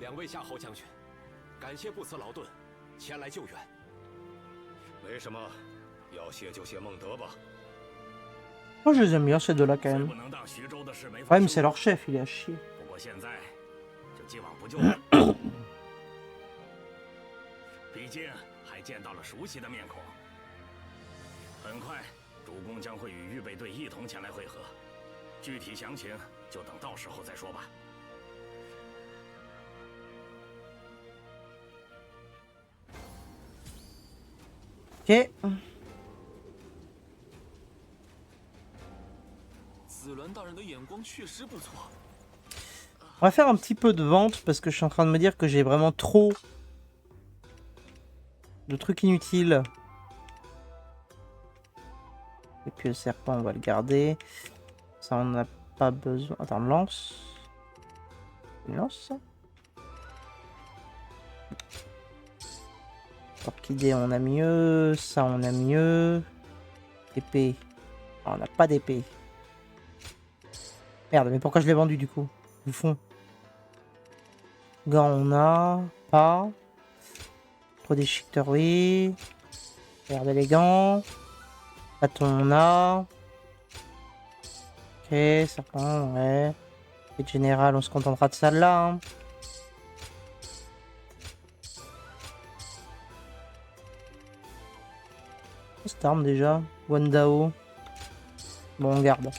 两位夏侯将军，感谢不辞劳顿，前来救援。没什么，要谢就谢孟德吧。 Moi je les aime bien ces deux là quand même. Ouais mais c'est leur chef, il est à chier. 不过现在就既往不咎了。毕竟还见到了熟悉的面孔。很快，主公将会与预备队一同前来会合，具体详情就等到时候再说吧。Ok. On va faire un petit peu de vente parce que je suis en train de me dire que j'ai vraiment trop de trucs inutiles. Et puis le serpent, on va le garder. Ça, on n'a pas besoin. Attends, lance. Une lance. Orchidée, on a mieux. Ça, on a mieux. Épée. Oh, on n'a pas d'épée. Merde, mais pourquoi je l'ai vendu du coup? Bouffon. Gants, on a pas. Trop déchiqueteur, oui. Merde, les gants. Bâton, on a. Ok, serpent, ouais. Et général, on se contentera de celle-là. Hein. Cette arme déjà. Wandao. Bon, on garde.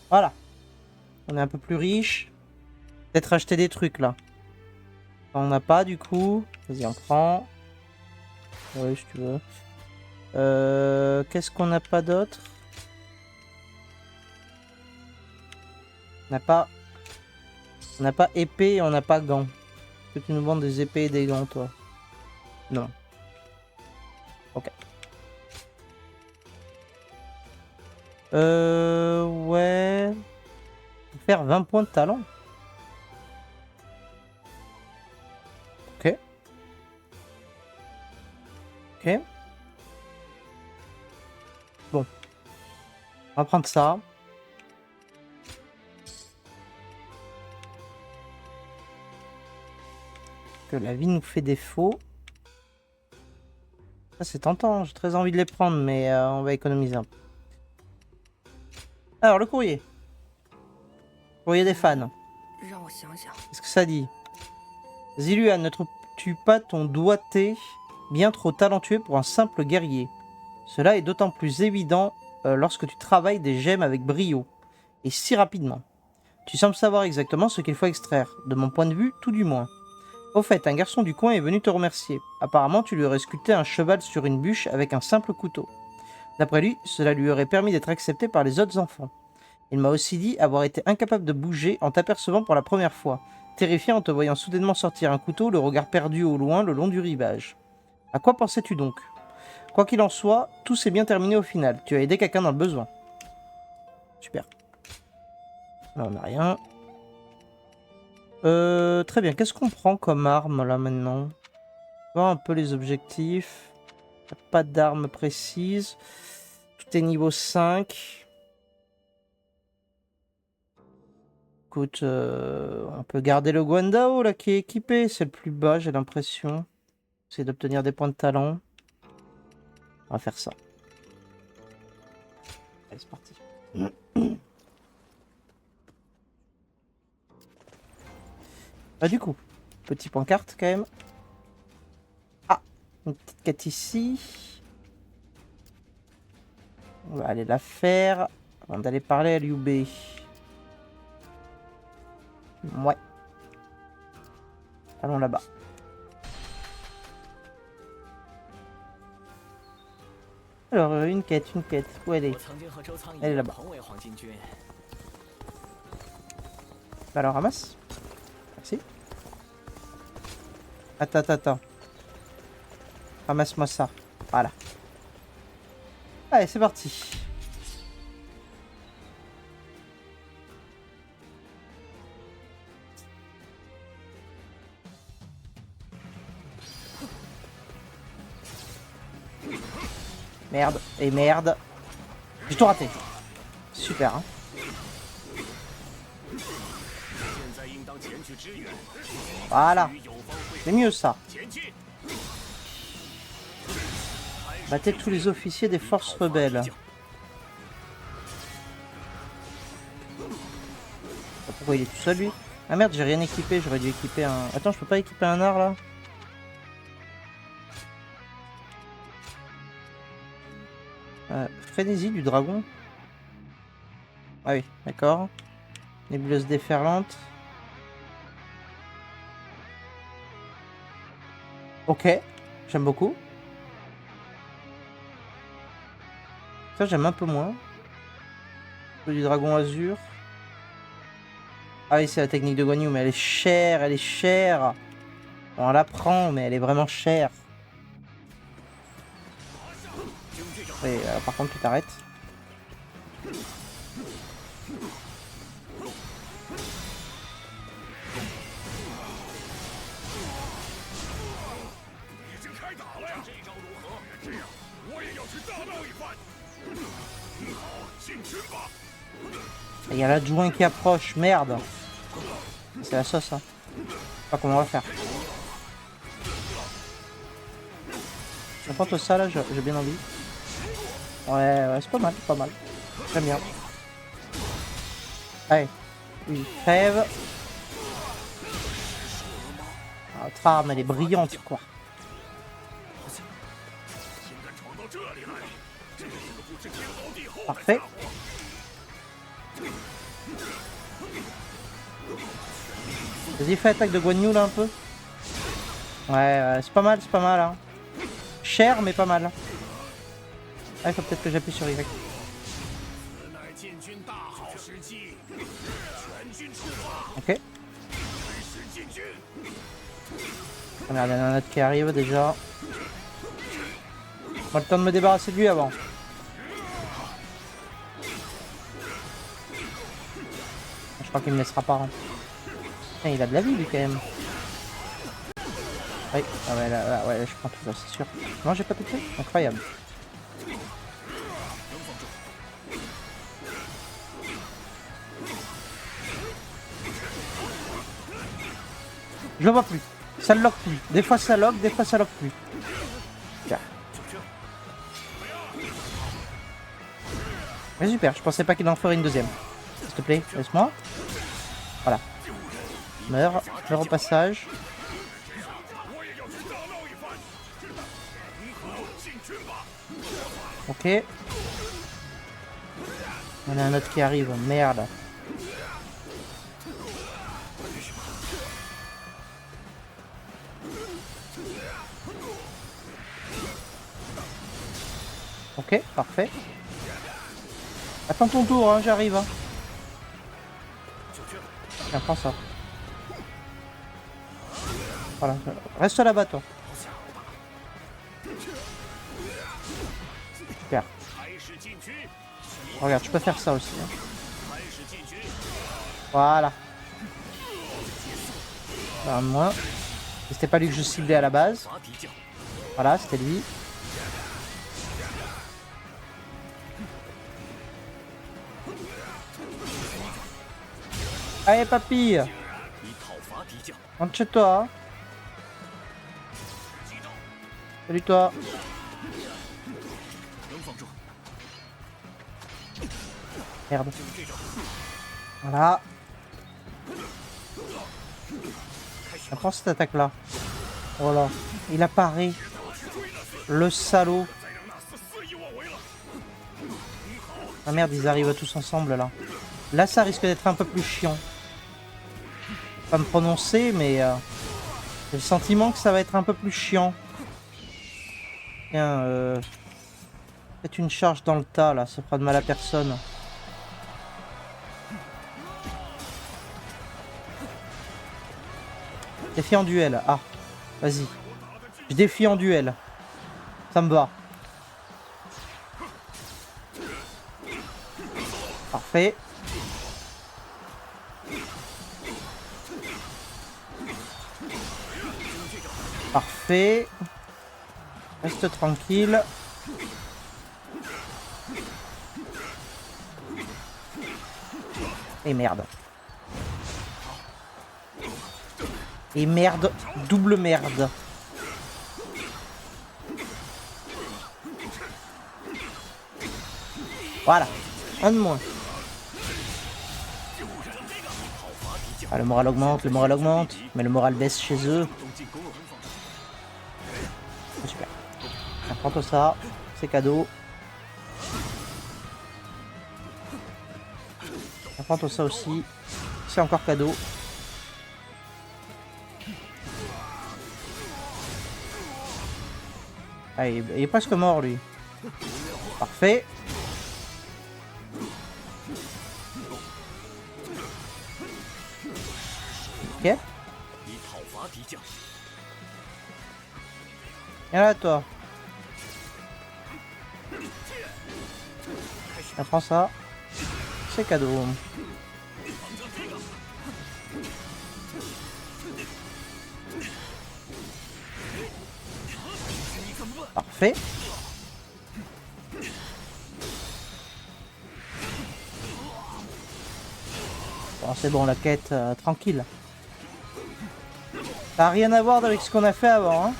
Voilà. On est un peu plus riche. Peut-être acheter des trucs là. On n'a pas du coup. Vas-y, on prend. Oui, si tu veux. Qu'est-ce qu'on n'a pas d'autre? On n'a pas épée et on n'a pas gants. Est-ce que tu nous vends des épées et des gants, toi? Non. Ok. Ouais. Faire 20 points de talent. Ok. Ok. Bon. On va prendre ça. Que la vie nous fait défaut. Ça c'est tentant, j'ai très envie de les prendre, mais on va économiser un peu. Alors le courrier. Courrier des fans. Qu'est-ce que ça dit? Ziluan, ne trouves-tu pas ton doigté bien trop talentueux pour un simple guerrier? Cela est d'autant plus évident lorsque tu travailles des gemmes avec brio, et si rapidement. Tu sembles savoir exactement ce qu'il faut extraire, de mon point de vue, tout du moins. Au fait, un garçon du coin est venu te remercier. Apparemment, tu lui aurais sculpté un cheval sur une bûche avec un simple couteau. D'après lui, cela lui aurait permis d'être accepté par les autres enfants. Il m'a aussi dit avoir été incapable de bouger en t'apercevant pour la première fois, terrifié en te voyant soudainement sortir un couteau, le regard perdu au loin le long du rivage. À quoi pensais-tu donc? Quoi qu'il en soit, tout s'est bien terminé au final. Tu as aidé quelqu'un dans le besoin. Super. Là, on n'a rien. Très bien. Qu'est-ce qu'on prend comme arme là maintenant? Voir un peu les objectifs. Pas d'armes précises. Tout est niveau 5. Écoute, on peut garder le Guandao là qui est équipé. C'est le plus bas, j'ai l'impression. C'est d'obtenir des points de talent. On va faire ça. Allez, c'est parti. Ah, du coup, petit pancarte quand même. Ah, une petite quête ici. On va aller la faire avant d'aller parler à Liu Bei. Ouais. Allons là-bas. Alors, une quête. Où elle est? Elle est là-bas. Alors, ramasse. Merci. Attends. Ramasse-moi ça. Voilà. Allez, c'est parti. Merde, et merde. J'ai tout raté. Super, hein. Voilà. C'est mieux ça. Battez tous les officiers des forces rebelles. Pourquoi il est tout seul lui? Ah merde, j'ai rien équipé, j'aurais dû équiper un... Attends, je peux pas équiper un art là? Frénésie du dragon. Ah oui, d'accord. Nébuleuse déferlante. Ok, j'aime beaucoup. Ça, j'aime un peu moins. Du dragon azur. Ah oui, c'est la technique de Guan Yu, mais elle est chère, elle est chère. Bon, on la prend, mais elle est vraiment chère. Oui, par contre, tu t'arrêtes. Il y a l'adjoint qui approche, merde. C'est la sauce, hein. Je sais pas comment on va faire. N'importe ça là, j'ai bien envie. Ouais, c'est pas mal, c'est pas mal. J'aime bien. Allez, il crève. Ah, notre arme, elle est brillante, quoi. Parfait. Vas-y, fais attaque de Guan Yu là un peu. Ouais, c'est pas mal, hein. Cher, mais pas mal. Ah, il faut peut-être que j'appuie sur Y. Ok. Oh merde, il y en a un autre qui arrive déjà. Pas le temps de me débarrasser de lui avant. Je crois qu'il me laissera pas. Hein. Il a de la vie lui quand même. Oui, ah ouais, là, ouais, je prends tout ça, c'est sûr. Non, j'ai pas pété. Incroyable. Je le vois plus. Ça le lock plus. Des fois ça lock, des fois ça lock plus. Tiens. Mais super, je pensais pas qu'il en ferait une deuxième. S'il te plaît, laisse-moi. Voilà. Meurs au passage. Ok. Il y en a un autre qui arrive, merde. Ok, parfait. Attends ton tour, hein, j'arrive. Hein. Tiens, prends ça. Voilà, reste là-bas toi. Super. Regarde, je peux faire ça aussi. Hein. Voilà. Un moins. C'était pas lui que je ciblais à la base. Voilà, c'était lui. Allez papy, rentre chez toi. Salut toi. Merde. Voilà. Je prends cette attaque là. Voilà. Il apparaît. Le salaud. Ah merde, ils arrivent tous ensemble là. Là ça risque d'être un peu plus chiant. Pas me prononcer, mais j'ai le sentiment que ça va être un peu plus chiant. Tiens, faites une charge dans le tas là, ça fera de mal à personne. Défi en duel, ah, vas-y. Je défie en duel. Ça me va. Parfait. Parfait. Reste tranquille. Et merde. Et merde, double merde. Voilà, un de moins. Ah, le moral augmente, mais le moral baisse chez eux. Oh, super. Prends-toi ça, c'est cadeau. Prends-toi ça aussi, c'est encore cadeau. Ah, il est presque mort lui. Parfait. Ok. Et là toi. Prends ça. C'est cadeau. Parfait. Bon, c'est bon, la quête, tranquille. Ça n'a rien à voir avec ce qu'on a fait avant. Hein.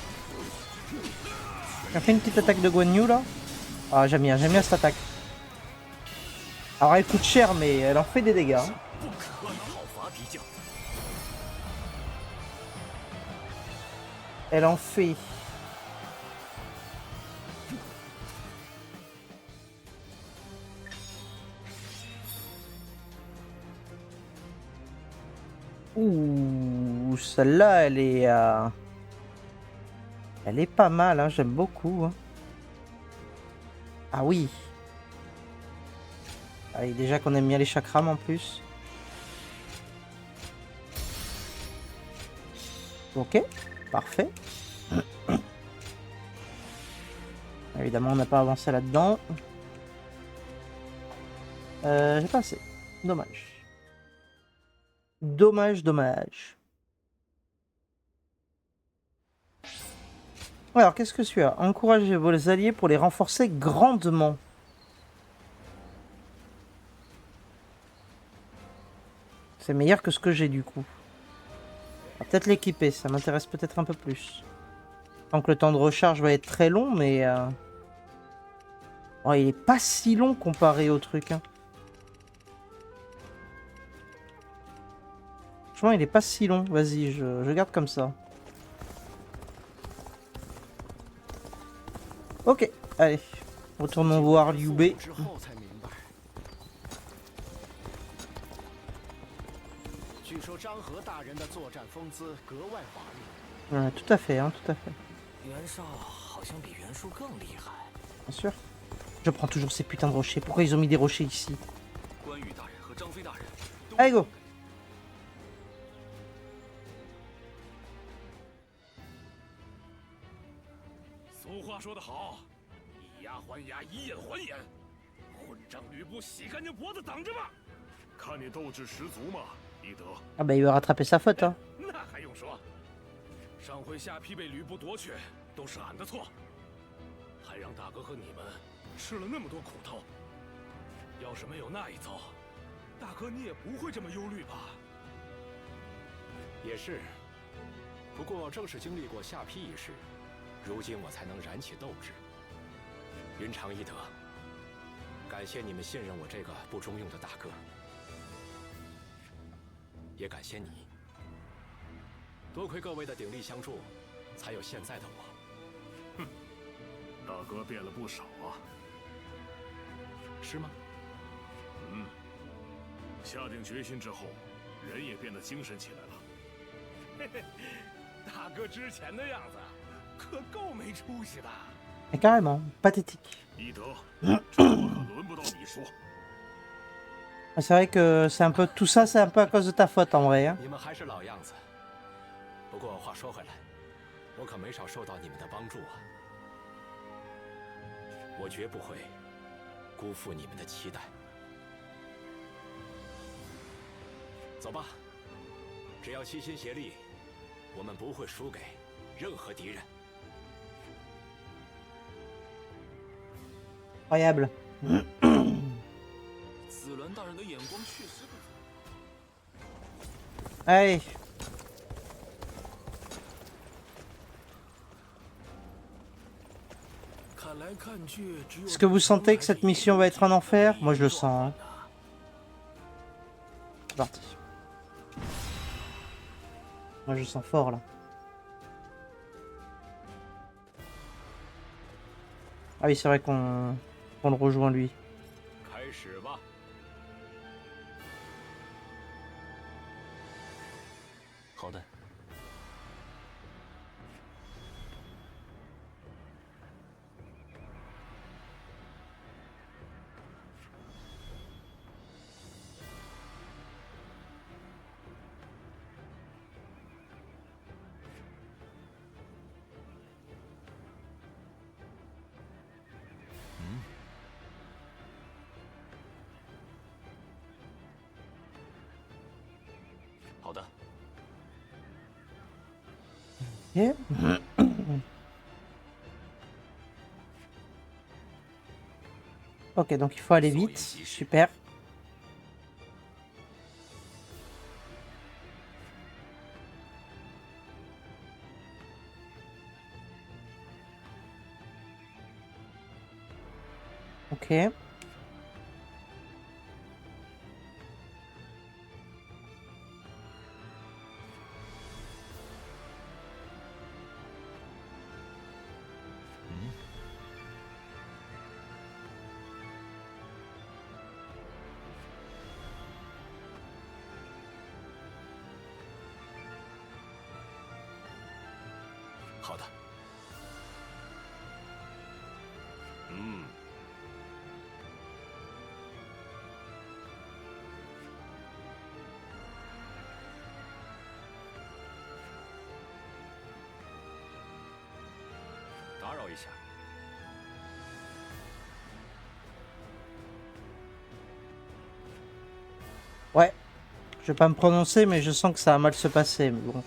J'ai fait une petite attaque de Guan Yu là. Ah, j'aime bien cette attaque. Alors elle coûte cher, mais elle en fait des dégâts. Hein. Elle en fait. Ouh, celle-là, elle est pas mal, hein, j'aime beaucoup. Hein. Ah oui. Ah, et déjà qu'on aime bien les chakrams en plus. Ok, parfait. Évidemment, on n'a pas avancé là-dedans. J'ai pas assez. Dommage. Dommage. Alors, qu'est-ce que tu as? Encouragez vos alliés pour les renforcer grandement. C'est meilleur que ce que j'ai du coup. On va peut-être l'équiper, ça m'intéresse peut-être un peu plus. Tant que le temps de recharge va être très long, mais... Oh, il est pas si long comparé au truc. Hein. Franchement, il est pas si long. Vas-y, je garde comme ça. Ok, allez. Retournons voir Liu Bei. Ouais, tout à fait, hein, tout à fait. Bien sûr. Je prends toujours ces putains de rochers. Pourquoi ils ont mis des rochers ici? Allez, go! Ah bah il va rattraper sa faute, hein. 上回下邳被吕布夺去，都是俺的错，还让大哥和你们吃了那么多苦头。要是没有那一遭，大哥你也不会这么忧虑吧？也是，不过正是经历过下邳一事，如今我才能燃起斗志。云长一德，感谢你们信任我这个不中用的大哥，也感谢你。 多亏各位的鼎力相助，才有现在的我。哼，大哥变了不少啊。是吗？嗯。下定决心之后，人也变得精神起来了。嘿嘿，大哥之前的样子，可够没出息的。Carrément, pathétique. 一德，这话可轮不到你说。C'est vrai que c'est un peu tout ça, c'est un peu à cause de ta faute en vrai. Hein. 你们还是老样子。 不过话说回来，我可没少受到你们的帮助啊！我绝不会辜负你们的期待。走吧，只要齐心协力，我们不会输给任何敌人。Incroyable. 子兰大人的眼光确实不错。Allez. Est-ce que vous sentez que cette mission va être un enfer? Moi je le sens. Hein. C'est parti. Moi je sens fort là. Ah oui, c'est vrai qu'on le rejoint lui. Yeah. Ok, donc il faut aller vite. Super. Ok. Ouais, je vais pas me prononcer, mais je sens que ça va mal se passer. Mais bon,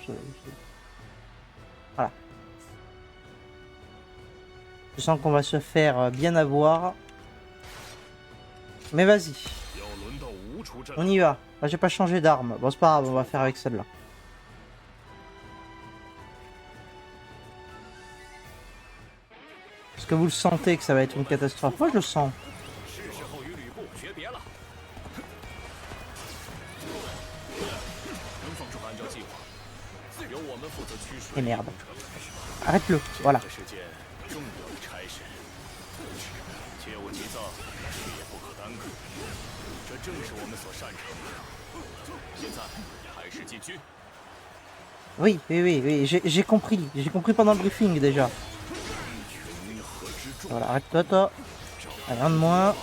voilà. Je sens qu'on va se faire bien avoir. Mais vas-y. On y va. Moi, j'ai pas changé d'arme. Bon, c'est pas grave, on va faire avec celle-là. Est-ce que vous le sentez que ça va être une catastrophe? Moi, je le sens. Et merde. Arrête-le, voilà. Oui, j'ai compris. J'ai compris pendant le briefing déjà. Voilà, arrête-toi, toi. Allez, un de moins.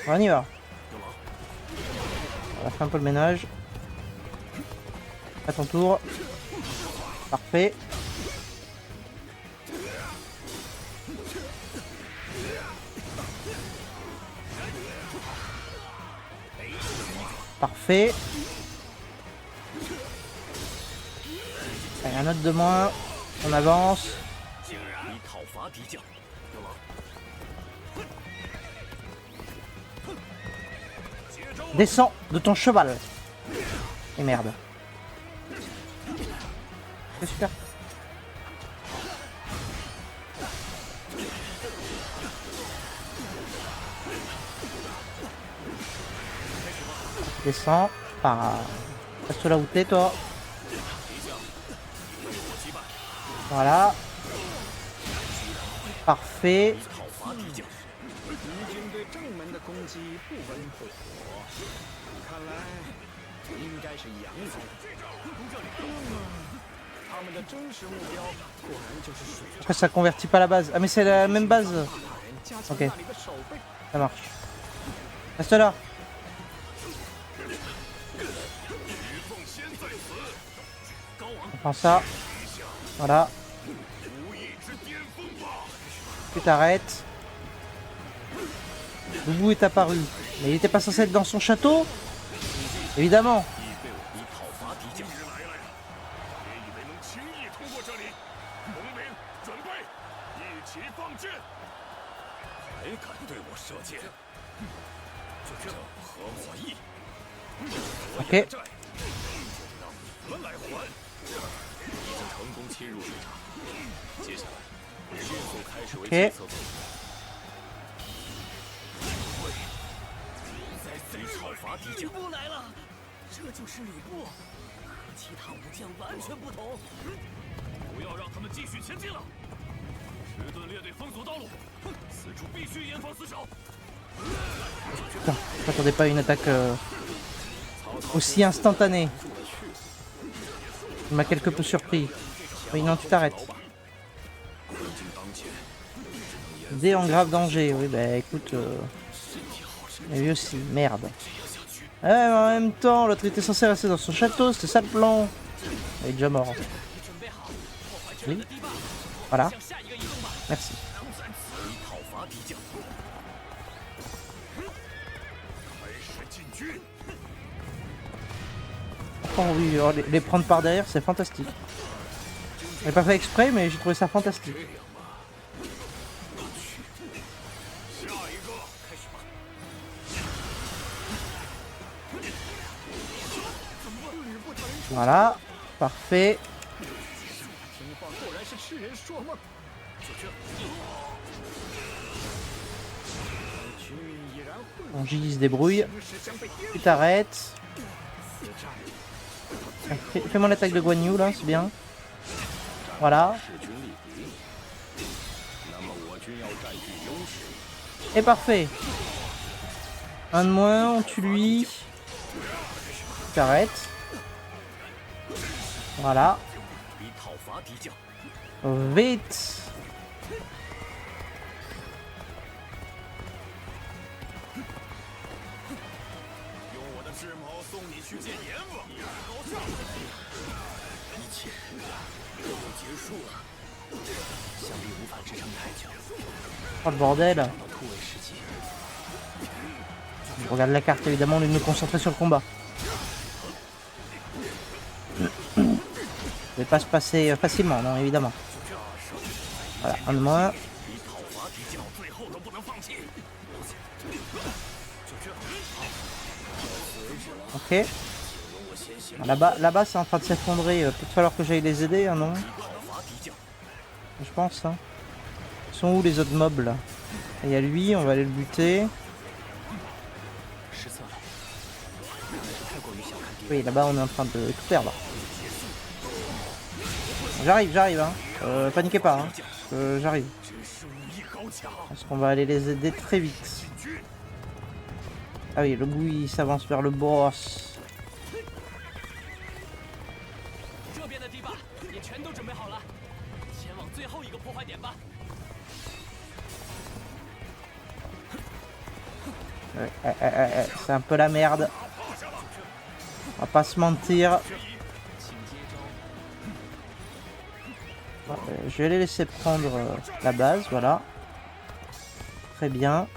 On y va. On va faire un peu le ménage. À ton tour. Parfait. Parfait. Allez, un autre de moins. On avance. Descends de ton cheval. Et merde. C'est super. Descends. Enfin, reste là où t'es, toi. Voilà. Parfait. Pourquoi ça convertit pas la base? Ah mais c'est la même base. Ok. Ça marche. Reste là. On prend ça. Voilà. Tu t'arrêtes. Boubou est apparu. Mais il était pas censé être dans son château? Évidemment. Ok. Ok. Putain, je m'attendais pas à une attaque aussi instantanée. Il m'a quelque peu surpris. Oui, non, tu t'arrêtes. Dé en grave danger. Oui, bah écoute. Mais lui aussi, merde. Ouais, mais en même temps, l'autre était censé rester dans son château, c'était ça le plan. Il est déjà mort. Oui. Voilà. Merci. Oh oui, oh, les prendre par derrière, c'est fantastique. J'ai pas fait exprès, mais j'ai trouvé ça fantastique. Voilà, parfait. Bon, J se débrouille. Tu t'arrêtes. Fais-moi l'attaque de Guan Yu là, c'est bien. Voilà. Et parfait. Un de moins, on tue lui. Tu t'arrêtes. Voilà. Vite. Oh le bordel. Je regarde la carte évidemment, au lieu de me concentrer sur le combat. Ça ne va pas se passer facilement, non évidemment. Voilà, un de moins. Ok. Là-bas c'est en train de s'effondrer. Peut-être falloir que j'aille les aider, hein, non? Je pense. Hein. Ils sont où les autres mobs là? Il y a lui, on va aller le buter. Oui, là-bas on est en train de tout perdre. J'arrive, hein. Paniquez pas, hein. J'arrive. Parce qu'on va aller les aider très vite. Ah oui, le bout il s'avance vers le boss. C'est un peu la merde. On va pas se mentir. Je vais les laisser prendre la base, voilà. Très bien.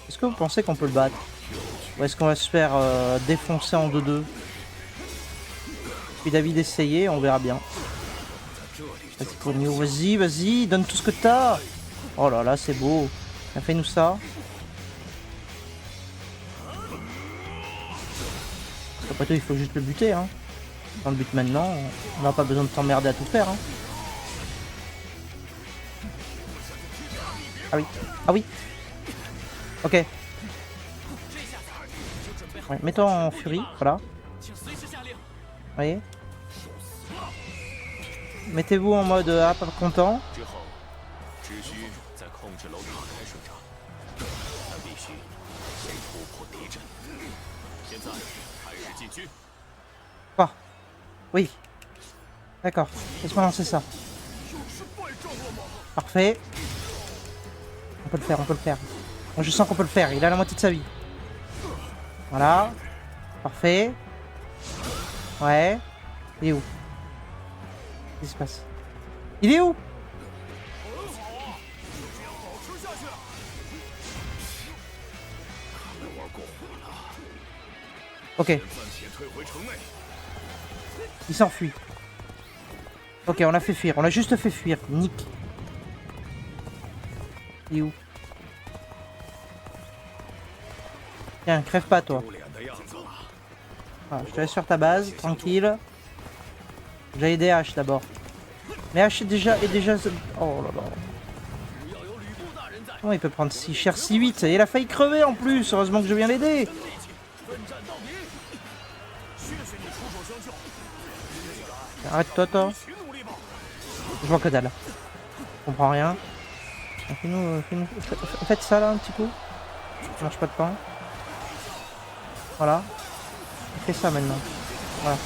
Est-ce que vous pensez qu'on peut le battre? Ou est-ce qu'on va se faire défoncer en 2-2? Puis David essayer, on verra bien. Vas-y, vas-y, donne tout ce que t'as. Oh là là, c'est beau. Fais-nous ça. Après tout, il faut juste le buter. Hein. On le bute maintenant, on n'a pas besoin de t'emmerder à tout faire. Hein. Ah oui, ah oui. Ok. Ouais, mets-toi en furie, voilà. Vous voyez. Mettez-vous en mode pas content. Ah, oui. D'accord, laisse-moi lancer ça. Parfait. On peut le faire, on peut le faire. Moi, je sens qu'on peut le faire, il a la moitié de sa vie. Voilà. Parfait. Ouais. Il est où? Qu'est-ce qui se passe? Il est où? Ok. Il s'enfuit. Ok, on l'a fait fuir. On l'a juste fait fuir. Nick. Il est où? Tiens, crève pas toi. Voilà, je te laisse sur ta base, tranquille. J'allais des haches d'abord. Mais hache est déjà... Oh là là. Comment il peut prendre si cher si vite? Et il a failli crever en plus. Heureusement que je viens l'aider. Arrête-toi, toi. Je vois que dalle. Je comprends rien. Faites ça là un petit coup. Je mange pas de pain. Voilà. Fais ça maintenant. Voilà.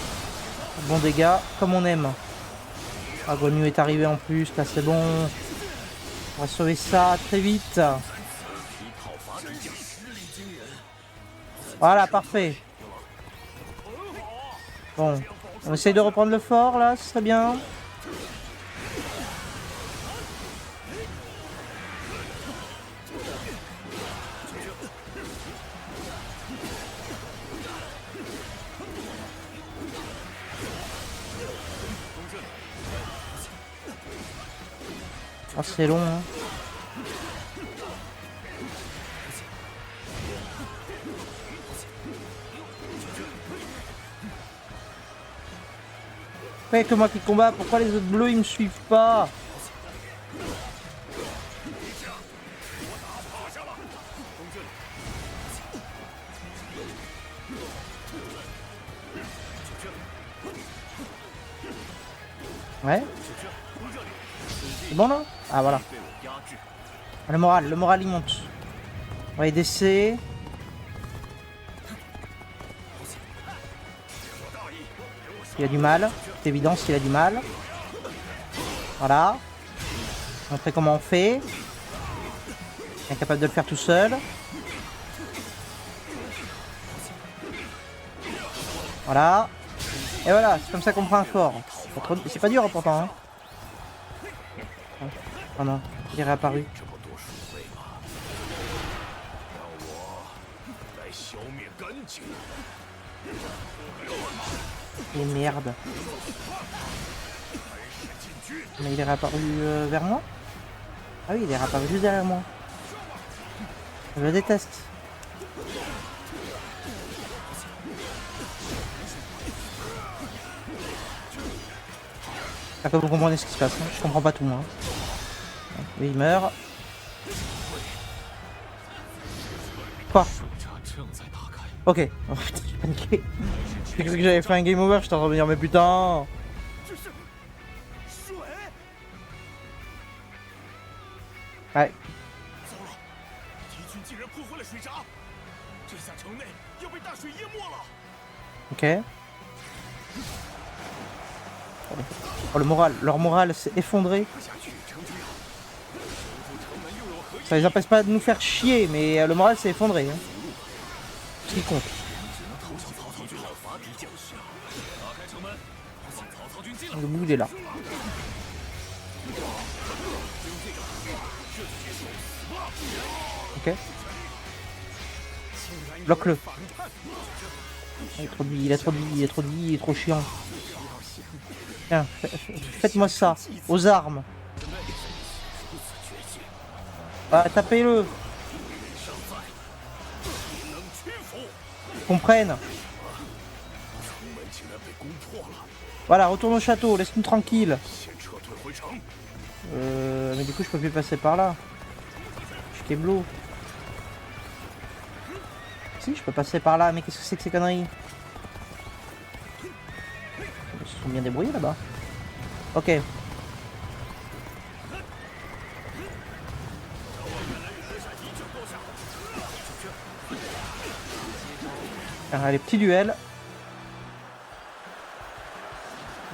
Bon dégâts, comme on aime. Ah, Guan Yu est arrivé en plus, là c'est bon. On va sauver ça très vite. Voilà, parfait. Bon, on essaye de reprendre le fort là, ce serait bien. Ah, c'est long, hein. Ouais, que moi qui combat, pourquoi les autres bleus ils me suivent pas? Ouais. C'est bon là? Ah voilà. Le moral il monte. On va y DC. Il a du mal, c'est évident s'il a du mal. Voilà. Montrer comment on fait. Incapable de le faire tout seul. Voilà. Et voilà, c'est comme ça qu'on prend un fort. C'est pas dur pourtant. Hein. Oh non, il est réapparu. Et merde. Mais il est réapparu vers moi? Ah oui, il est réapparu juste derrière moi. Je le déteste. Là, comme vous comprenez ce qui se passe, hein. Je comprends pas tout moi. Oui, il meurt. Quoi? Ok. Oh putain, j'ai paniqué. J'ai cru que j'avais fait un game over, je t'en revenir, mais putain. Ouais. Ok. Oh, le moral, leur moral s'est effondré. Ça les empêche pas de nous faire chier, mais le moral s'est effondré. Hein. Ce qui compte. Le bout il est là. Ok. Bloque-le. Il est trop de vie, il a trop de vie, il est trop de vie, il est trop chiant. Tiens, faites-moi ça, aux armes. Ah, tapez-le. Comprenne. Voilà, retourne au château, laisse-nous tranquille. Mais du coup, je peux plus passer par là. Je suis keblo. Si, je peux passer par là, mais qu'est-ce que c'est que ces conneries? Ils se sont bien débrouillés là-bas. Ok. Allez, petit duel.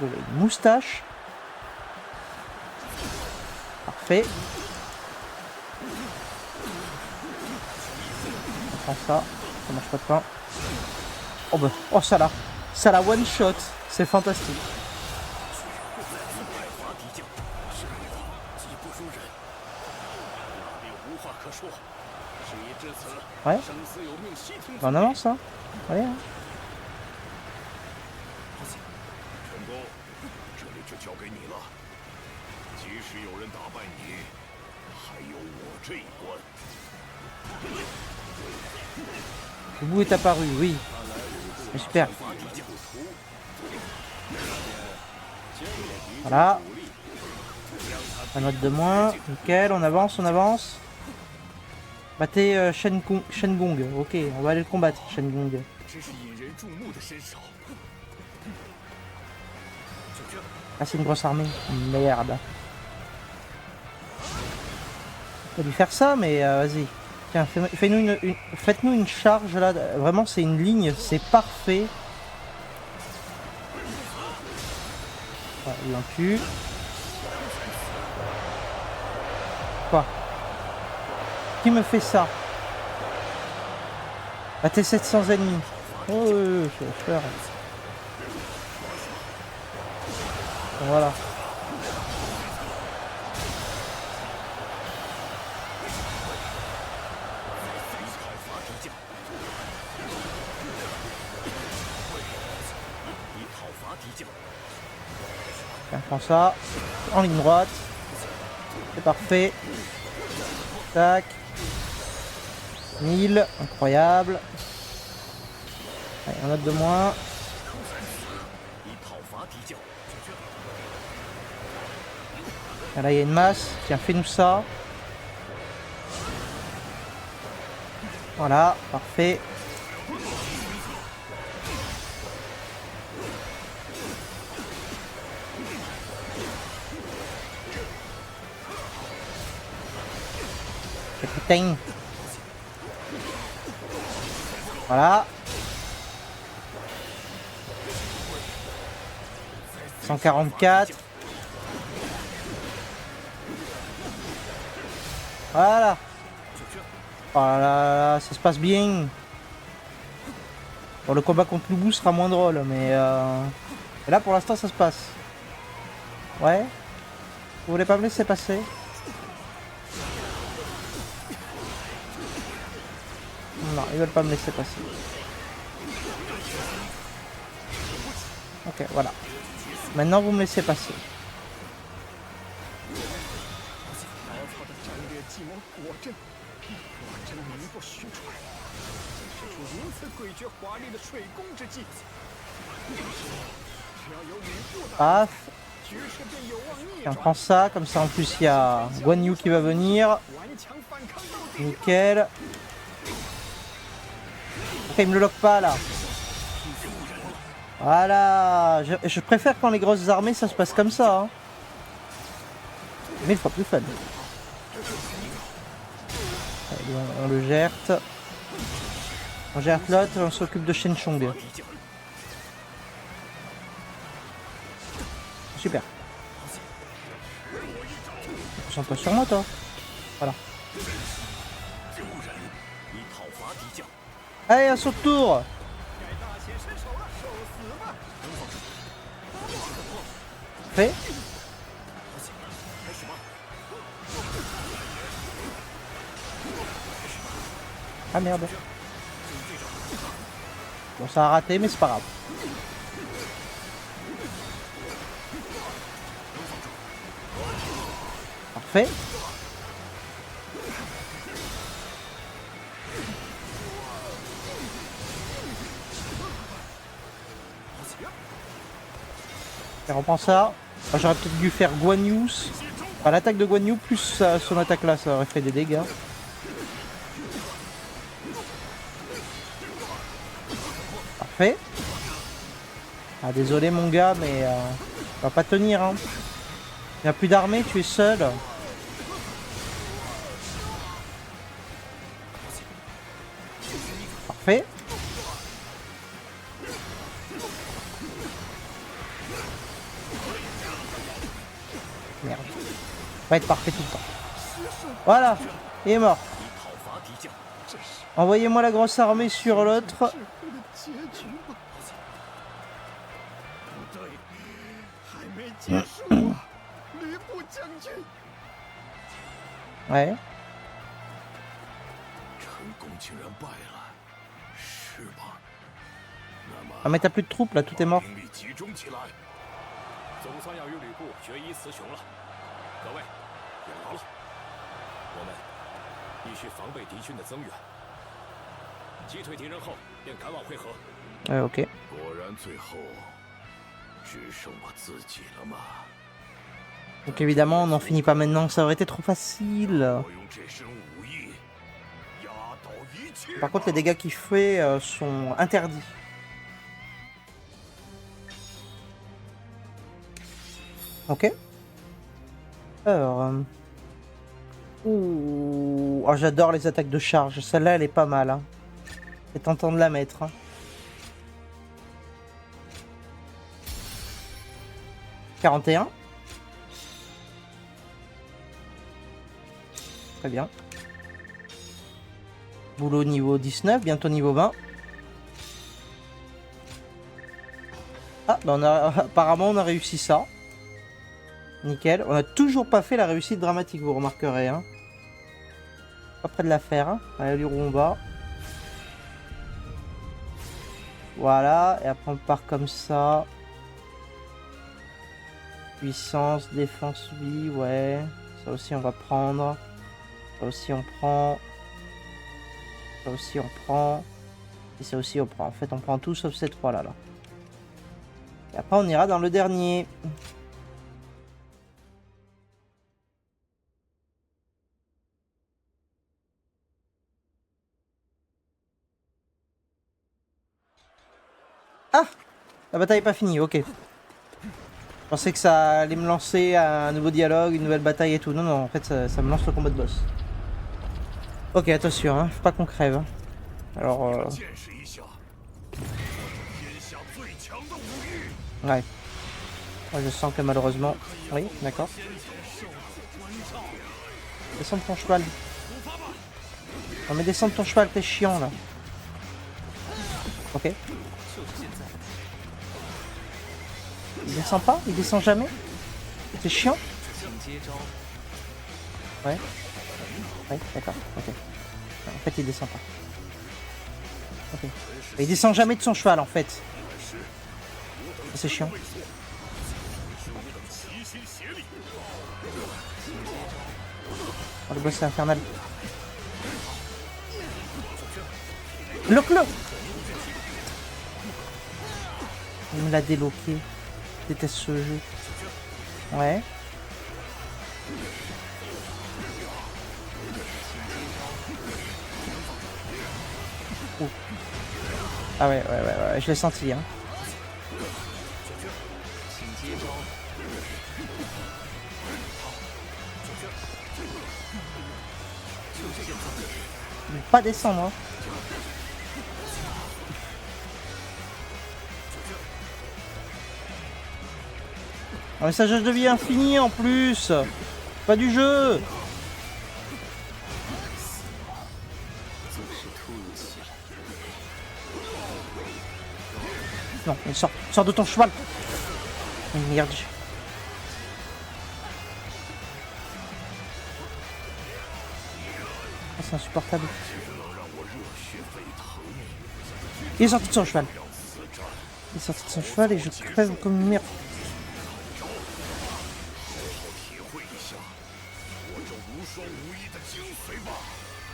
Une moustache. Parfait. On prend ça. Ça mange pas de pain. Oh bah, oh ça là. Ça la one shot. C'est fantastique. Ouais. On avance hein. Allez hein. Le bout est apparu, oui. Super. Voilà. Un autre de moins. Nickel, on avance, on avance. Battez Shen Gong. Ok, on va aller le combattre, Shen Gong. Ah, c'est une grosse armée. Merde. On peut lui faire ça, mais vas-y. Tiens, faites-nous une charge là. Vraiment, c'est une ligne, c'est parfait. Ouais, il en tue. Quoi? Qui me fait ça? Ah, t'es 700 ennemis. Oh, je vais faire. Voilà. On prend ça en ligne droite. C'est parfait. Tac. 1000. Incroyable. Allez, un autre de moins. Ah, là, il y a une masse. Tiens, fais-nous ça. Voilà, parfait. Putain. Voilà. 144. Voilà. Oh là là, ça se passe bien. Bon, le combat contre Lubu sera moins drôle, mais là pour l'instant ça se passe. Ouais. Vous voulez pas me laisser passer? Non, ils veulent pas me laisser passer. Ok, voilà. Maintenant vous me laissez passer. Paf. Tiens, prends ça, comme ça en plus il y a Guan Yu qui va venir. Nickel. Pourquoi il me le lock pas là? Voilà. Je préfère quand les grosses armées ça se passe comme ça. Hein. 1000 fois plus fun. Allez, on le gère. On gère l'autre et on s'occupe de Shen Chong. Super. Concentre-toi sur moi, toi. Voilà. Allez, un saut de tour. Fait. Ah merde. Bon, ça a raté, mais c'est pas grave. Parfait. Et on reprend ça. J'aurais peut-être dû faire Guan Yu. Enfin, l'attaque de Guan Yu plus son attaque là, ça aurait fait des dégâts. Parfait. Ah désolé mon gars, mais va pas tenir hein. Il n'y a plus d'armée, tu es seul. Parfait. Merde. Va être parfait tout le temps. Voilà, il est mort. Envoyez-moi la grosse armée sur l'autre. Ouais. Ah mais t'as plus de troupes là, tout est mort. Ok. Donc évidemment, on n'en finit pas maintenant, ça aurait été trop facile. Par contre, les dégâts qu'il fait sont interdits. Ok. Alors... Ouh. Oh, j'adore les attaques de charge. Celle-là, elle est pas mal. Hein. C'est tentant de la mettre. Hein. 41. Très bien. Boulot niveau 19, bientôt niveau 20. Ah, bah apparemment on a réussi ça. Nickel. On n'a toujours pas fait la réussite dramatique, vous remarquerez. Hein. Pas près de la faire. Hein. Allez, lui on va. Voilà. Et après on part comme ça. Puissance, défense, vie, ouais. Ça aussi on va prendre. Ça aussi on prend. Ça aussi on prend. Et ça aussi on prend. En fait on prend tout sauf ces trois là. Et après on ira dans le dernier. Ah! La bataille n'est pas finie, ok. Je pensais que ça allait me lancer un nouveau dialogue, une nouvelle bataille et tout. Non, non, en fait ça me lance le combat de boss. Ok, attention, hein, faut pas qu'on crève. Alors... Ouais. Ouais. Je sens que malheureusement... Oui, d'accord. Descends de ton cheval. Non mais descends de ton cheval, t'es chiant là. Ok. Il descend pas? Il descend jamais? C'est chiant? Ouais. Ouais, d'accord, ok. En fait, il descend pas. Ok. Mais il descend jamais de son cheval, en fait. C'est chiant. Oh, le boss, c'est infernal. Lock-le! Il me l'a déloqué. Je déteste ce jeu. Ouais. Oh. Ah ouais, je l'ai senti, hein. Il ne peut pas descendre, hein. Un message de vie infini en plus. Pas du jeu. Non, il sort de ton cheval. Oh, merde. Oh, c'est insupportable. Il est sorti de son cheval. Il est sorti de son cheval et je crève comme une merde.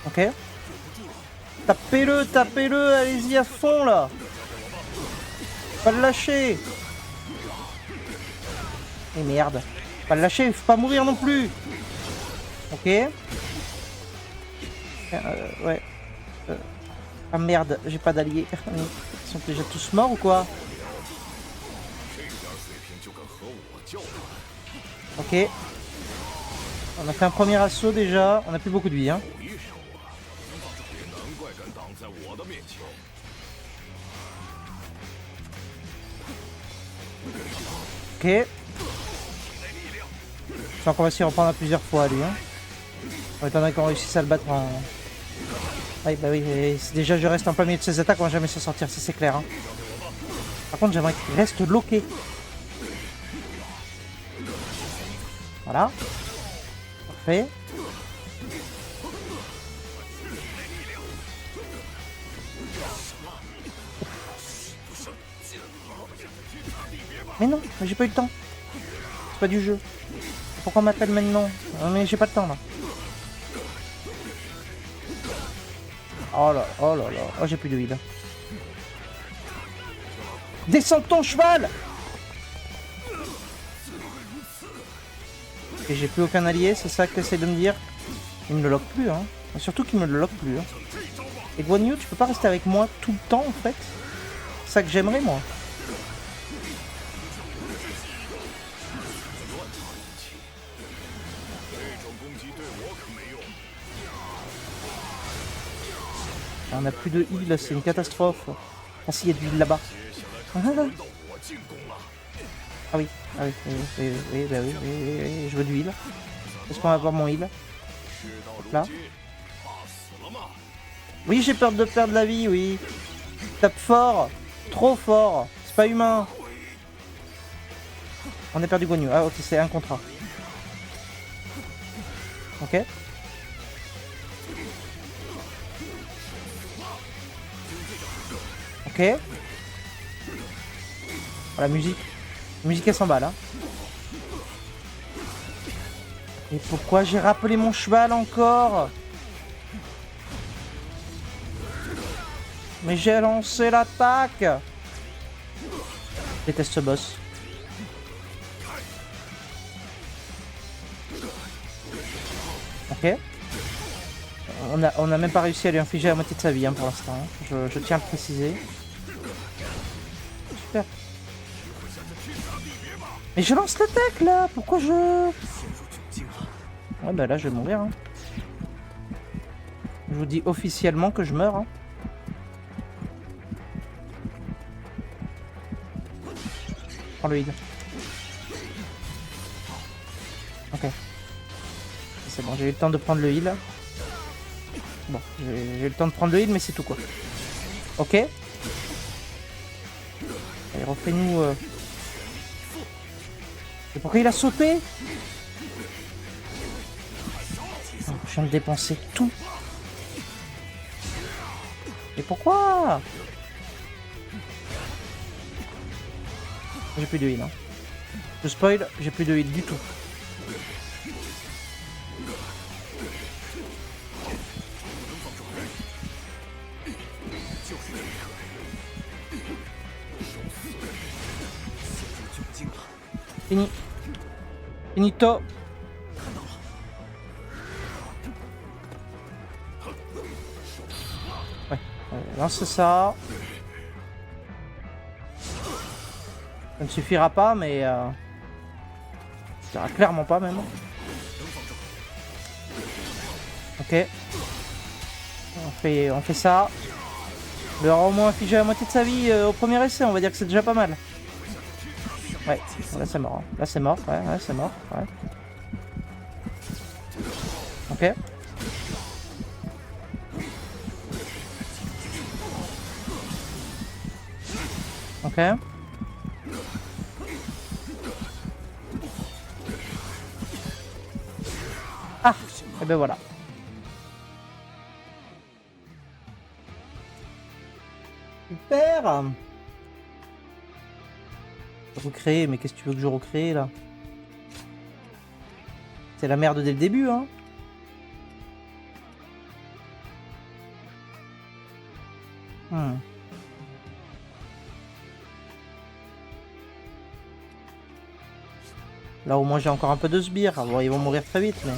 Ok. Tapez-le, allez-y à fond là. Pas le lâcher. Et merde. Pas le lâcher, faut pas mourir non plus. Ok. Ouais. Ah merde, j'ai pas d'alliés. Ils sont déjà tous morts ou quoi? Ok. On a fait un premier assaut déjà, on a plus beaucoup de vie, hein. Ok. Je sens qu'on va s'y reprendre à plusieurs fois lui, hein. On attendrait qu'on réussisse à le battre en... Oui, bah oui, déjà je reste en plein milieu de ses attaques, on va jamais s'en sortir, ça c'est clair, hein. Par contre j'aimerais qu'il reste bloqué. Voilà. Parfait. Mais non, j'ai pas eu le temps. C'est pas du jeu. Pourquoi on m'appelle maintenant? Non mais j'ai pas le temps là. Oh là là, oh j'ai plus de heal. Descends de ton cheval. Et j'ai plus aucun allié, c'est ça que t'essayes de me dire? Il me le lock plus, hein. Et surtout qu'il me le lock plus, hein. Et Guan Yu, tu peux pas rester avec moi tout le temps, en fait? C'est ça que j'aimerais, moi. On a plus de heal, c'est une catastrophe. Ah si, il y a du heal là-bas. Ah oui, ah oui, oui, je veux du heal. Est-ce qu'on va avoir mon heal? Hop là. Oui, j'ai peur de perdre la vie, oui. Tape fort, trop fort, c'est pas humain. On a perdu Guan Yu. Ah ok, c'est un contrat. Ok. Ok. Oh, la musique. La musique elle s'emballe, hein. Et pourquoi j'ai rappelé mon cheval encore? Mais j'ai lancé l'attaque. Je déteste ce boss. Ok. On a même pas réussi à lui infliger la moitié de sa vie, hein, pour l'instant. Hein. Je tiens à le préciser. Super. Mais je lance l'attaque là. Pourquoi je... Ouais bah là je vais mourir. Hein. Je vous dis officiellement que je meurs. Hein. Prends le heal. Ok. C'est bon, j'ai eu le temps de prendre le heal. Bon, j'ai eu le temps de prendre le heal, mais c'est tout quoi. Ok. Allez, refais-nous... Et pourquoi il a sauté? Oh, je viens de dépenser tout. Et pourquoi? J'ai plus de heal. Hein. Je spoil, j'ai plus de heal du tout. Fini. Finito. Ouais, lance ça. Ça ne suffira pas, mais... ça clairement pas, même. Ok. On fait ça. Il aura au moins infligé la moitié de sa vie au premier essai, on va dire que c'est déjà pas mal. Ouais, là c'est mort. Hein. Là c'est mort, ouais, c'est mort. Ouais. Ok. Ok. Ah, et ben voilà. Super. Recréer, mais qu'est-ce que tu veux que je recrée là? C'est la merde dès le début, hein. Là au moins j'ai encore un peu de sbires. Bon, ils vont mourir très vite, mais...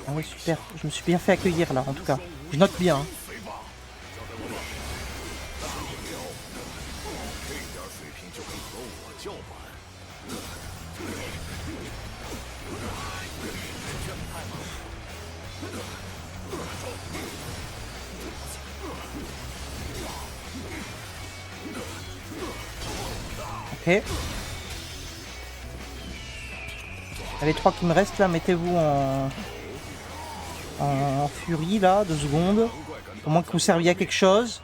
Ah oui, super. Je me suis bien fait accueillir là, en tout cas. Je note bien. Hein. Ok. Les 3 qui me restent là, mettez-vous en furie là, 2 secondes. Au moins que vous serviez à quelque chose.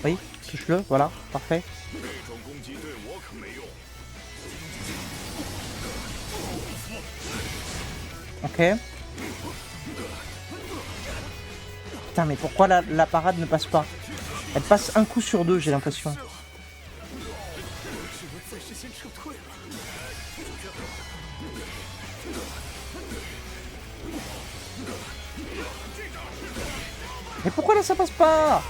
Oui, touche-le, voilà, parfait. Ok. Putain, mais pourquoi la parade ne passe pas? Elle passe un coup sur 2, j'ai l'impression. Mais pourquoi là ça passe pas?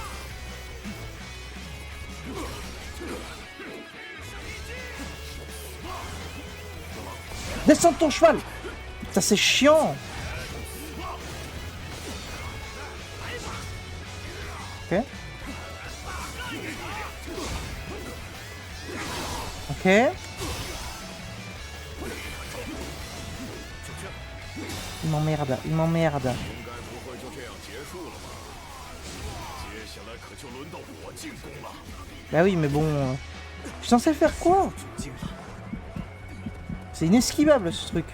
Descends de ton cheval! Ça c'est chiant! Ok. Ok. Il m'emmerde, il m'emmerde. Bah oui, mais bon... Je suis censé faire quoi? C'est inesquivable ce truc.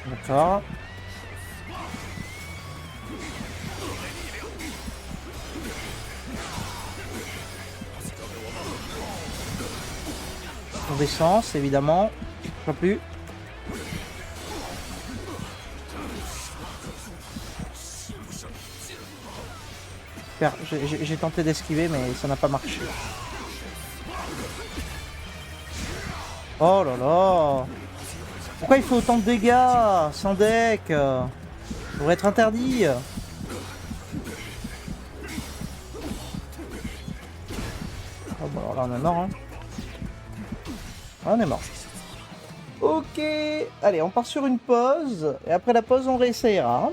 D'accord. On descend, évidemment. Pas plus. Super, j'ai tenté d'esquiver, mais ça n'a pas marché. Oh là là! Pourquoi il faut autant de dégâts sans deck? Ça devrait être interdit. Oh bah alors là on est mort, hein. On est mort. Ok, allez, on part sur une pause. Et après la pause, on réessayera.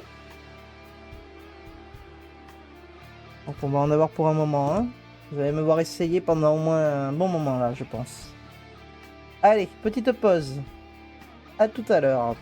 Donc on va en avoir pour un moment. Hein. Vous allez me voir essayer pendant au moins un bon moment là, je pense. Allez, petite pause. À tout à l'heure.